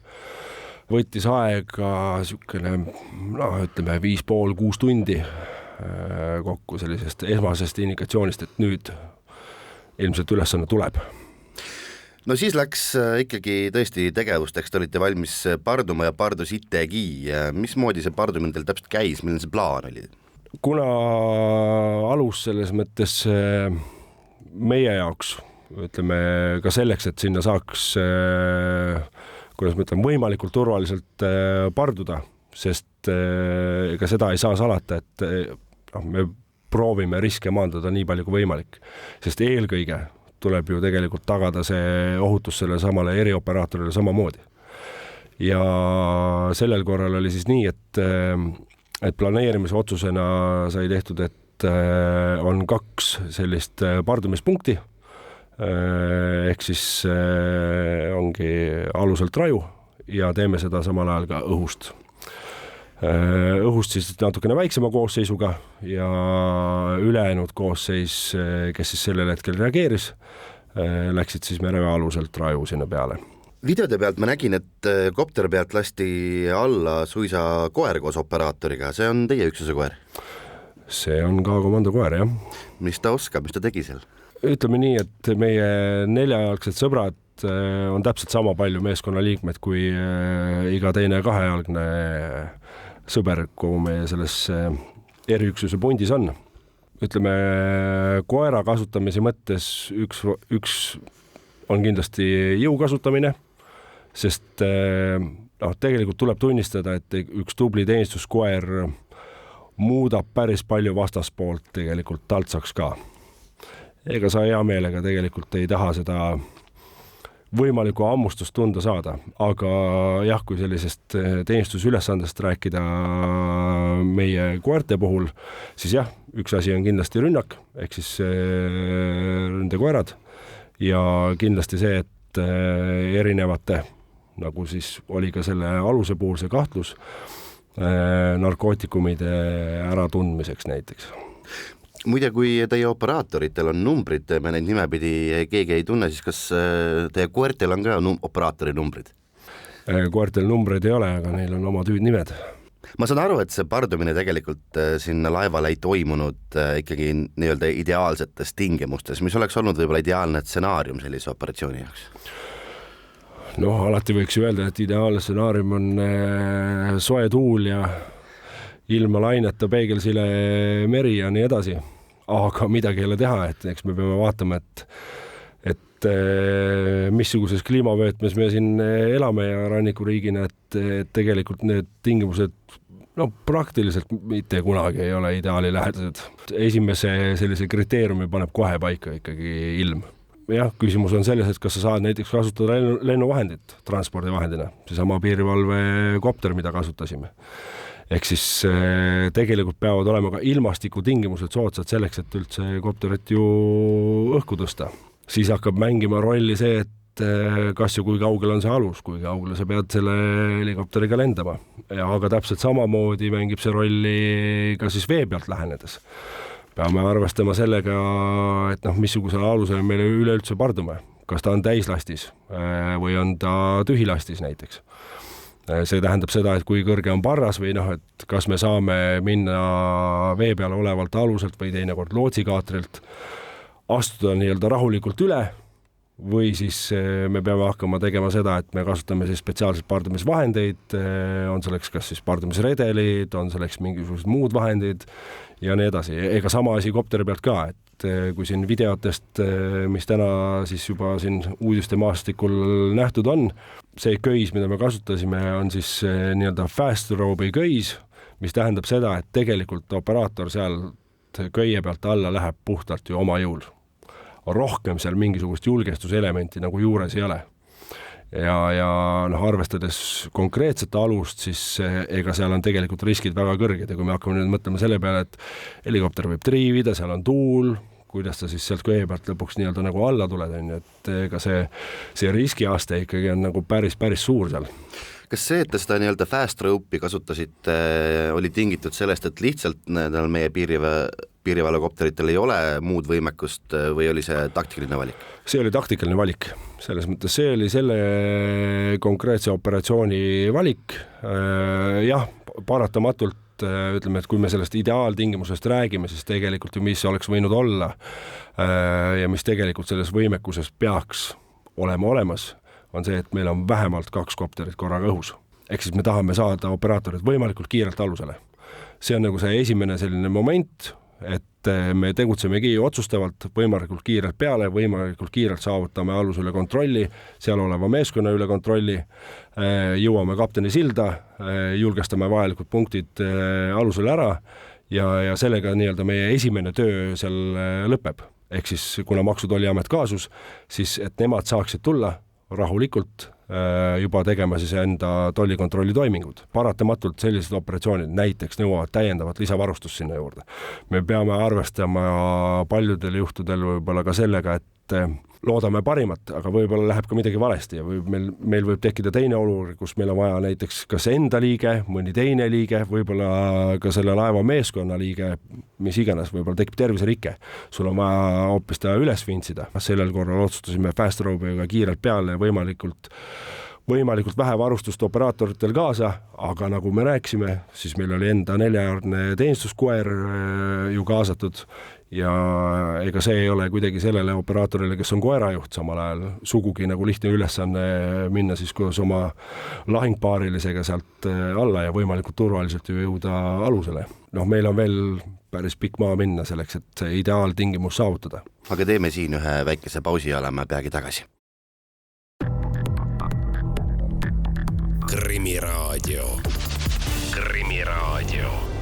võttis aega niisugune, ütleme 5,5-6 tundi kokku sellisest esmasest indikatsioonist, et nüüd ilmselt ülesanne tuleb. No siis läks ikkagi tõesti tegevusteks, te olite valmis parduma ja pardusitegi. Mismoodi see pardumine teil täpselt käis, milline see plaan oli? Kuna alus selles mõttes meie jaoks, ütleme ka selleks, et sinna saaks kuidas ma ütlen, võimalikult turvaliselt parduda, sest ega seda ei saa salata, et me proovime riske maandada nii palju kui võimalik, sest eelkõige tuleb ju tegelikult tagada see ohutus selle samale eriooperaatorile samamoodi. Ja sellel korral oli siis nii, et planeerimise otsusena sai tehtud, et on 2 sellist pardumispunkti, ehk siis ongi aluselt Raju ja teeme seda samal ajal ka õhust. Õhust siis natukene väiksema koosseisuga ja ülejäänud koosseis, kes siis sellel hetkel reageeris, läksid siis mereväe aluselt Raju sinna peale. Videode pealt ma nägin, et kopteri pealt lasti alla suisa koer koos operaatoriga, see on teie üksuse koer? See on ka komando koer, jah. Mis ta oskab, mis ta tegi seal? Ütleme nii, et meie 4-jalgsed sõbrad on täpselt sama palju meeskonnaliikmed kui iga teine 2-jalgne sõber, kuhu meie selles eriüksuse pundis on. Ütleme, koera kasutamise mõttes üks on kindlasti jõu kasutamine, sest tegelikult tuleb tunnistada, et üks tubli teenistuskoer muudab päris palju vastaspoolt tegelikult taltsaks ka. Ega sa hea meelega tegelikult ei taha seda võimalikku ammustust tunda saada, aga jah, kui sellisest teenistusülesandest rääkida meie koerte puhul, siis jah, üks asi on kindlasti rünnak, ehk siis ründekoerad ja kindlasti see, et erinevate, nagu siis oli ka selle aluse puhul see kahtlus, narkootikumide äratundmiseks näiteks. Muide, kui teie operaatoritel on numbrid, me neid nimepidi keegi ei tunne, siis kas teie koertel on ka operaatori numbrid? Koertel numbreid ei ole, aga neil on oma tüüdnimed. Ma saan aru, et see pardumine tegelikult sinna laevale ei toimunud ikkagi nii-öelda ideaalsetes tingimustes, mis oleks olnud võib-olla ideaalne stsenaarium sellise operatsiooni jaoks? Alati võiks ju öelda, et ideaalne stsenaarium on soe tuul ja ilma laineta peegelsile meri ja nii edasi, aga midagi ei ole teha, et eks me peame vaatama, et missuguses kliimavöötmes me siin elame ja rannikuriigina, et tegelikult need tingimused praktiliselt mitte kunagi ei ole ideaali lähedased. Esimese sellise kriteeriumi paneb kohe paika ikkagi ilm. Jah, küsimus on selles, et kas sa saad näiteks kasutada lennuvahendit transpordivahendina, seesama piirivalve kopter, mida kasutasime. Ehk siis tegelikult peavad olema ka ilmastikutingimused soodsad selleks, et üldse kopterit ju õhku tõsta. Siis hakkab mängima rolli see, et kas ja kui kaugel on see alus, kui kaugel sa pead selle helikopteriga lendama. Aga täpselt samamoodi mängib see rolli ka siis vee pealt lähenedes. Peame arvestama sellega, et missugusel alusel meile üleüldse pardume. Kas ta on täislastis või on ta tühilastis näiteks. See tähendab seda, et kui kõrge on parras või et kas me saame minna vee peal olevalt aluselt või teinekord lootsikaatrilt, astuda nii-öelda rahulikult üle või siis me peame hakkama tegema seda, et me kasutame siis spetsiaalseid pardumisvahendeid, on selleks kas siis pardumisredelid, on selleks mingisugused muud vahendid ja nii edasi. Ega sama asi kopteri pealt ka, et kui siin videotest, mis täna siis juba siin uudiste maastikul nähtud on, see köis, mida me kasutasime, on siis nii-öelda fast rope'i köis, mis tähendab seda, et tegelikult operaator seal köie pealt alla läheb puhtalt ju oma jõul. Rohkem seal mingisugust julgestuselementi nagu juures ei ole. ja noh, arvestades konkreetset alust, siis ega seal on tegelikult riskid väga kõrged ja kui me hakkame nüüd mõtlema selle peale, et helikopter võib triivida, seal on tuul, kuidas ta siis sealt kõige pealt lõpuks nii-öelda nagu alla tuled, on ju, et ega see riskiaste ikkagi on nagu päris suur seal. Kas see, et te seda nii-öelda fast rope'i kasutasite, oli tingitud sellest, et lihtsalt meie piirivalvekopteritel ei ole muud võimekust või oli see taktiline valik? See oli taktikaline valik, selles mõttes see oli selle konkreetse operatsiooni valik. Jah, paratamatult ütleme, et kui me sellest ideaaltingimusest räägime, siis tegelikult ju mis oleks võinud olla ja mis tegelikult selles võimekuses peaks olema olemas, on see, et meil on vähemalt 2 kopterit korraga õhus. Ehk siis me tahame saada operaatorid võimalikult kiirelt alusele. See on nagu see esimene selline moment, et me tegutsemegi otsustavalt võimalikult kiirelt peale, võimalikult kiirelt saavutame alusele kontrolli, seal oleva meeskonna üle kontrolli, jõuame kapteni silda, julgestame vajalikud punktid alusele ära ja sellega nii-öelda meie esimene töö seal lõpeb. Ehk siis kuna Maksu- ja Tolliamet kaasus, siis et nemad saaksid tulla rahulikult juba tegema siis enda tollikontrolli toimingud. Paratamatult sellised operatsioonid näiteks nõuavad täiendavat lisavarustust sinna juurde. Me peame arvestama paljudel juhtudel võib-olla ka sellega, et loodame parimat, aga võib-olla läheb ka midagi valesti ja meil võib tekkida teine olukord, kus meil on vaja näiteks kas enda liige, mõni teine liige, võib-olla ka selle laeva meeskonna liige, mis iganes, võib-olla tekib terviserike. Sul on vaja hoopis ta üles vintsida. Sellel korral otsustasime fast rope'iga kiirelt peale ja võimalikult vähe varustust operaatoritel kaasa, aga nagu me rääkisime, siis meil oli enda 4-jaardne teenistuskoer ju kaasatud ja ega see ei ole kuidagi sellele operaatorile, kes on koerajuht samal ajal, sugugi nagu lihtne ülesanne minna siis koos oma lahingpaarilisega sealt alla ja võimalikult turvaliselt jõuda alusele. Noh, meil on veel päris pikk maa minna selleks, et see ideaaltingimus saavutada. Aga teeme siin ühe väikese pausi ja oleme peagi tagasi. Krimiraadio.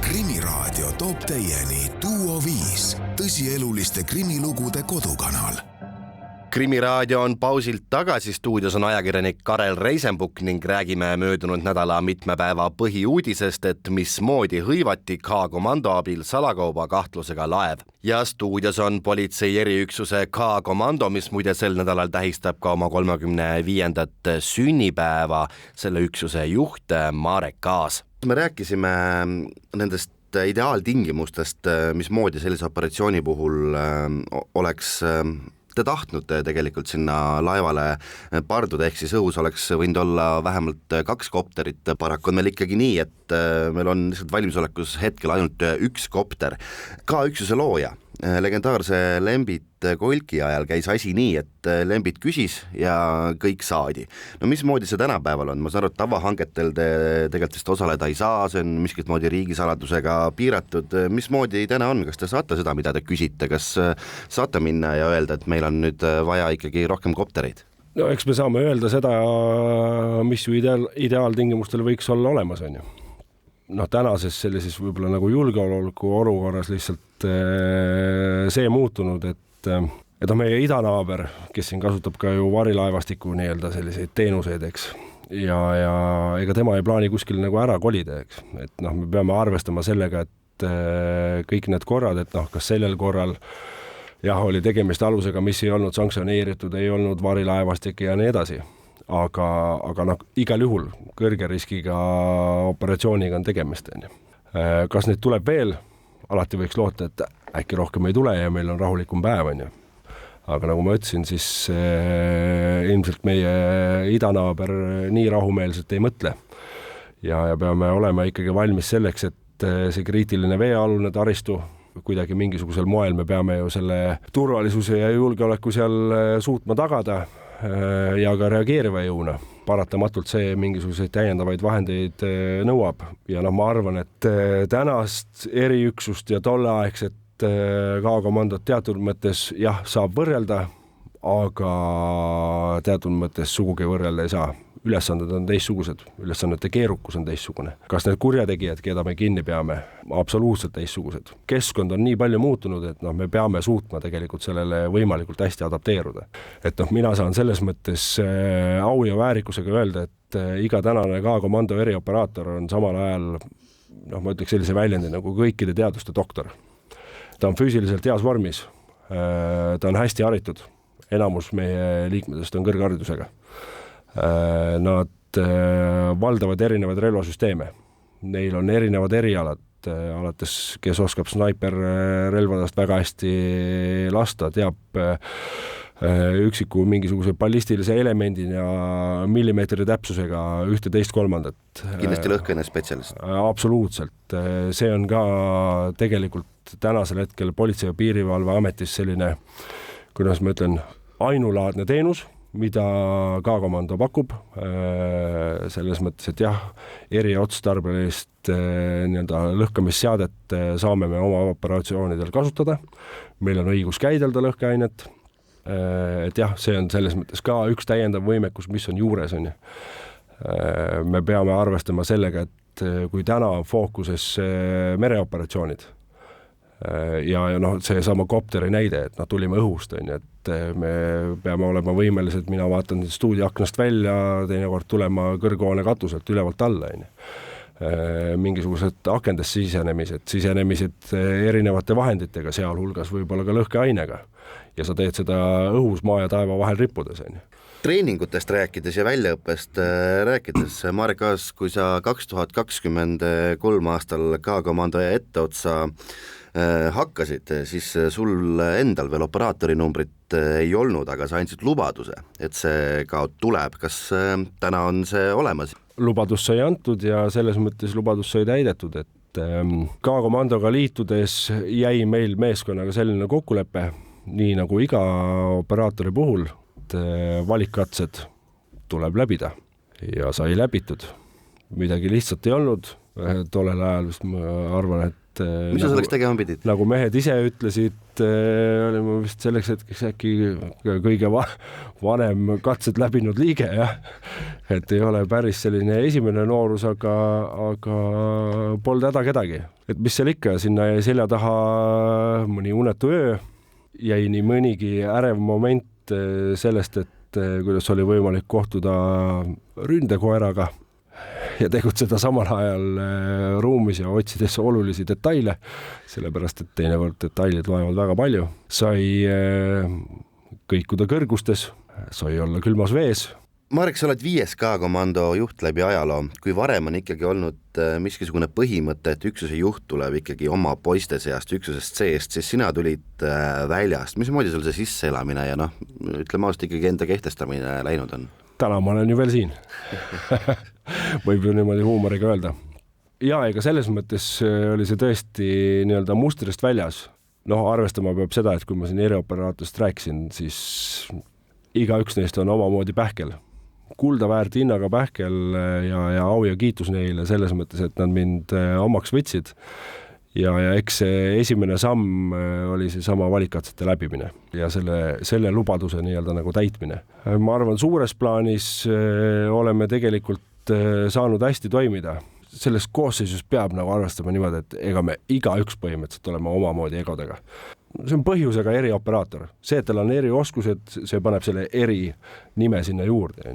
Krimiraadio toob teieni Duo 5, tõsieluliste krimilugude kodukanal. Krimiraadio on pausilt tagasi, stuudios on ajakirjanik Karel Reisenbuk ning räägime möödunud nädala mitme päeva põhiuudisest, et mismoodi hõivati K-komando abil salakauba kahtlusega laev. Ja stuudios on politsei eriüksuse K-komando, mis muide sel nädalal tähistab ka oma 35. sünnipäeva, selle üksuse juht Marek Aas. Me rääkisime nendest ideaaltingimustest, mismoodi sellise operatsiooni puhul oleks te tahtnud tegelikult sinna laevale parduda, ehk siis õhus oleks võinud olla vähemalt 2 kopterit. Paraku on meil ikkagi nii, et meil on lihtsalt valmisolekus hetkel ainult 1 kopter. Ka üksuse looja, legendaarse Lembit Kolki ajal käis asi nii, et Lembit küsis ja kõik saadi. No mismoodi see tänapäeval on? Ma saan aru, et tavahangetel te tegelikult vist osaleda ei saa, see on miskit moodi riigisaladusega piiratud. Mismoodi täna on? Kas te saate seda, mida te küsite? Kas saate minna ja öelda, et meil on nüüd vaja ikkagi rohkem koptereid? No eks me saame öelda seda, mis ju ideaaltingimustel võiks olla olemas, on ju. Noh, tänases sellises võib-olla nagu julgeoleku olukorras lihtsalt see muutunud, et on meie idanaaber, kes siin kasutab ka ju varilaevastiku nii-öelda selliseid teenuseid, eks. Ja ega tema ei plaani kuskil nagu ära kolida, eks. Et noh, me peame arvestama sellega, et kõik need korrad, et noh, kas sellel korral jah, oli tegemist alusega, mis ei olnud sanktsioneeritud, ei olnud varilaevastik ja nii edasi. Aga noh, igal juhul kõrge riskiga operatsiooniga on tegemist. Kas neid tuleb veel? Alati võiks loota, et äkki rohkem ei tule ja meil on rahulikum päev. Aga nagu ma ütlesin, siis ilmselt meie idanaaber nii rahumeelselt ei mõtle. Ja peame olema ikkagi valmis selleks, et see kriitiline veealune taristu kuidagi mingisugusel moel me peame ju selle turvalisuse ja julgeoleku seal suutma tagada ja ka reageeriva jõuna. Paratamatult see mingisuguseid täiendavaid vahendeid nõuab ja noh, ma arvan, et tänast eriüksust ja tolleaegset K-komandot teatud mõttes jah, saab võrrelda, aga teatud mõttes sugugi võrrelda ei saa. ülesanded on teistsugused, ülesannete keerukus on teistsugune. Kas need kurjategijad, keda me kinni peame, absoluutselt teistsugused. Keskkond on nii palju muutunud, et me peame suutma tegelikult sellele võimalikult hästi adapteeruda. Et mina saan selles mõttes au ja väärikusega öelda, et iga tänane K-komando erioperaator on samal ajal, ma ütleks sellise väljendi nagu kõikide teaduste doktor. Ta on füüsiliselt heas vormis, ta on hästi haritud, enamus meie liikmetest on kõrgharidusega. Nad valdavad erinevaid relvasüsteeme. Neil on erinevad erialad, alates kes oskab snaiperrelvadest väga hästi lasta, teab üksiku mingisuguse ballistilise elemendin ja millimeetri täpsusega 11/3. Kindlasti lõhkeaine spetsialist. Absoluutselt. See on ka tegelikult tänasel hetkel Politsei- ja Piirivalveametis selline, kuidas ma ütlen, ainulaadne teenus, mida K-komando pakub, selles mõttes, et jah, eriotstarbelist nii-öelda lõhkamisseadet saame me oma operatsioonidel kasutada, meil on õigus käidelda lõhkeainet, et jah, see on selles mõttes ka üks täiendav võimekus, mis on juures. Me peame arvestama sellega, et kui täna on fookuses mereoperatsioonid, ja see sama kopteri näide, et tulime õhust, et me peame olema võimelised, mina vaatan stuudioaknast välja, teinekord tulema kõrghoone katuselt ülevalt alla, mingisugused akendest sisenemised erinevate vahenditega, sealhulgas võib-olla ka lõhkeainega, ja sa teed seda õhus maa ja taeva vahel rippudes. Treeningutest rääkides ja väljaõppest rääkides, Marek Aas, kui sa 2023 aastal K-komando etteotsa hakkasid, siis sul endal veel operaatori numbrit ei olnud, aga sa andsid lubaduse, et see ka tuleb. Kas täna on see olemas? Lubadus sai antud ja selles mõttes lubadus sai täidetud, et K-komandoga liitudes jäi meil meeskonnaga selline kokkulepe, nii nagu iga operaatori puhul, et valikkatsed tuleb läbida ja sai läbitud. Midagi lihtsalt ei olnud, tollel ajal vist ma arvan, et mis sa selleks tegema pidid? Nagu mehed ise ütlesid, olime vist selleks hetkeks äkki kõige vanem katsed läbinud liige, jah. Et ei ole päris selline esimene noorus, aga polnud häda kedagi. Et mis seal ikka, sinna jäi selja taha mõni unetu öö, jäi nii mõnigi ärev moment sellest, et kuidas oli võimalik kohtuda ründekoeraga ja tegutseda samal ajal ruumis ja otsides olulisi detaile, sellepärast, et teinekord detailid loevad väga palju. Sai kõikuda kõrgustes, sai olla külmas vees. Marek, sa oled 5 K-komando juht läbi ajaloo. Kui varem on ikkagi olnud miskisugune põhimõte, et üksuse juht tuleb ikkagi oma poiste seast, üksusest seest, siis sina tulid väljast. Mismoodi sul see sisseelamine ja ütleme ausalt ikkagi enda kehtestamine läinud on? Täna ma olen ju veel siin. Võib ju niimoodi huumoriga öelda. Ja ega selles mõttes oli see tõesti nii-öelda mustrist väljas. Arvestama peab seda, et kui ma siin erioperaatorist rääkisin, siis igaüks neist on omamoodi pähkel. Kulda väärt hinnaga pähkel ja au ja kiitus neile selles mõttes, et nad mind omaks võtsid. Ja eks see esimene samm oli see sama valikkatsete läbimine ja selle lubaduse nii-öelda nagu täitmine. Ma arvan, suures plaanis oleme tegelikult saanud hästi toimida. Selles koosseisus peab nagu arvestama niimoodi, et ega me igaüks põhimõtteliselt oleme omamoodi egodega. See on põhjusega erioperaator. See, et tal on erioskused, see paneb selle eri nime sinna juurde.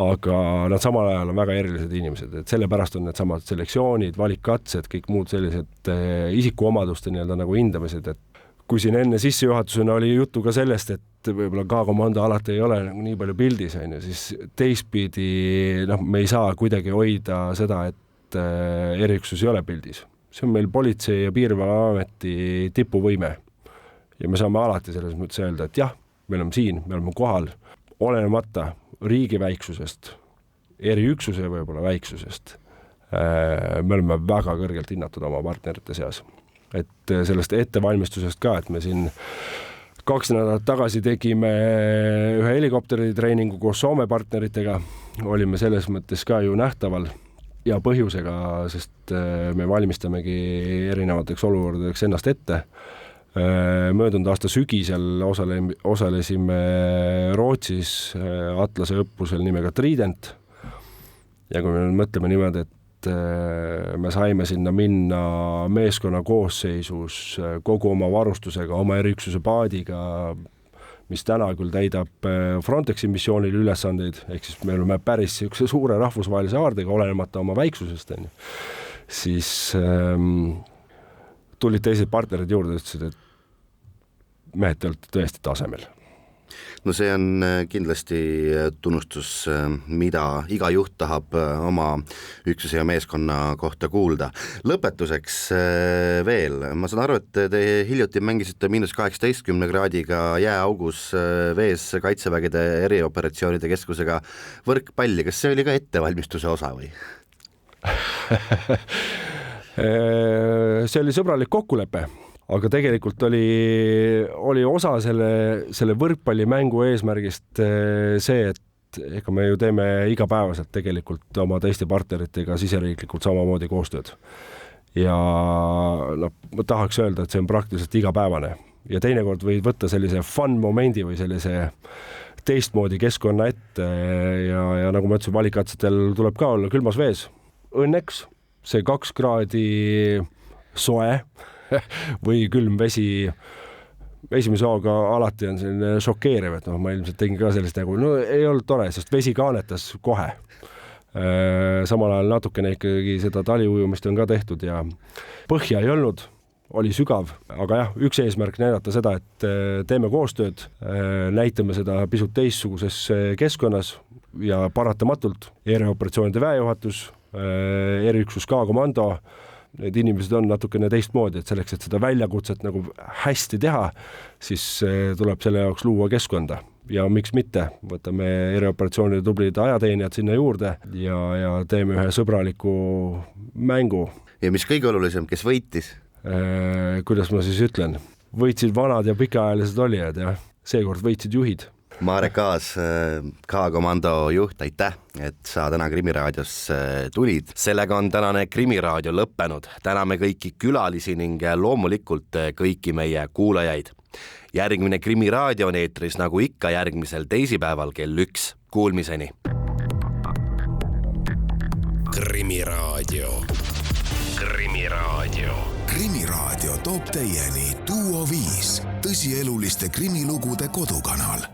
Aga nad samal ajal on väga erilised inimesed, et sellepärast on need samad selektsioonid, valikkatsed, kõik muud sellised isikuomaduste nii-öelda nagu hindamised, et kui siin enne sissejuhatusena oli juttu ka sellest, et võib-olla K-komando alati ei ole nagu nii palju pildis, siis teistpidi me ei saa kuidagi hoida seda, et eriüksus ei ole pildis. See on meil Politsei- ja Piirivalveameti tipuvõime ja me saame alati selles mõttes öelda, et jah, me oleme siin, me oleme kohal, olenemata riigi väiksusest, eriüksuse võib-olla väiksusest, me oleme väga kõrgelt hinnatud oma partnerite seas. Et sellest ettevalmistusest ka, et me siin 2 nädalat tagasi tegime ühe helikopteritreeningu koos Soome partneritega, olime selles mõttes ka ju nähtaval ja põhjusega, sest me valmistamegi erinevateks olukordadeks ennast ette. Möödunud aasta sügisel osalesime Rootsis Atlase õppusel nimega Trident, ja kui me nüüd mõtleme niimoodi, et me saime sinna minna meeskonna koosseisus kogu oma varustusega, oma eriüksuse paadiga, mis täna küll täidab Frontexi missioonil ülesandeid, ehk siis me oleme päris suure rahvusvahelise haardega, olenemata oma väiksusest, siis tulid teised partnerid juurde ja ütlesid, et mehed, te olete tõesti tasemel. No see on kindlasti tunnustus, mida iga juht tahab oma üksuse ja meeskonna kohta kuulda. Lõpetuseks veel, ma saan aru, et te hiljuti mängisite -18 kraadiga jääaugus vees Kaitsevägede erioperatsioonide keskusega võrkpalli. Kas see oli ka ettevalmistuse osa või? See oli sõbralik kokkulepe. Aga tegelikult oli osa selle võrkpallimängu eesmärgist see, et ega me ju teeme igapäevaselt tegelikult oma teiste partneritega siseriiklikult samamoodi koostööd. Ja ma tahaks öelda, et see on praktiliselt igapäevane. Ja teinekord võid võtta sellise fun momendi või sellise teistmoodi keskkonna ette ja nagu ma ütlesin, valikatsetel tuleb ka olla külmas vees. Õnneks see 2 kraadi soe või külm vesi esimese hooga alati on selline šokeeriv, et ma ilmselt tegin ka sellist nagu, ei olnud tore, sest vesi kaanetas kohe. Samal ajal natukene ikkagi seda taliujumist on ka tehtud ja põhja ei olnud, oli sügav, aga jah, üks eesmärk näidata seda, et teeme koostööd, näitame seda pisut teistsuguses keskkonnas ja paratamatult erioperatsioonide väejuhatus, eriüksus K-komando, need inimesed on natukene teistmoodi, et selleks, et seda väljakutset nagu hästi teha, siis tuleb selle jaoks luua keskkonda ja miks mitte, võtame erioperatsioonide tublid ajateenijad sinna juurde ja teeme ühe sõbraliku mängu. Ja mis kõige olulisem, kes võitis? Kuidas ma siis ütlen? Võitsid vanad ja pikaajalised olijad ja seekord võitsid juhid. Marek Aas, K-komando juht, aitäh, et sa täna Krimiraadios tulid. Sellega on tänane Krimiraadio lõppenud. Täname kõiki külalisi ning loomulikult kõiki meie kuulajaid. Järgmine Krimiraadio on eetris nagu ikka järgmisel teisipäeval kell 1. Kuulmiseni. Krimiraadio. Krimiraadio. Krimiraadio toob teieni Duo 5, tõsieluliste krimilugude kodukanal.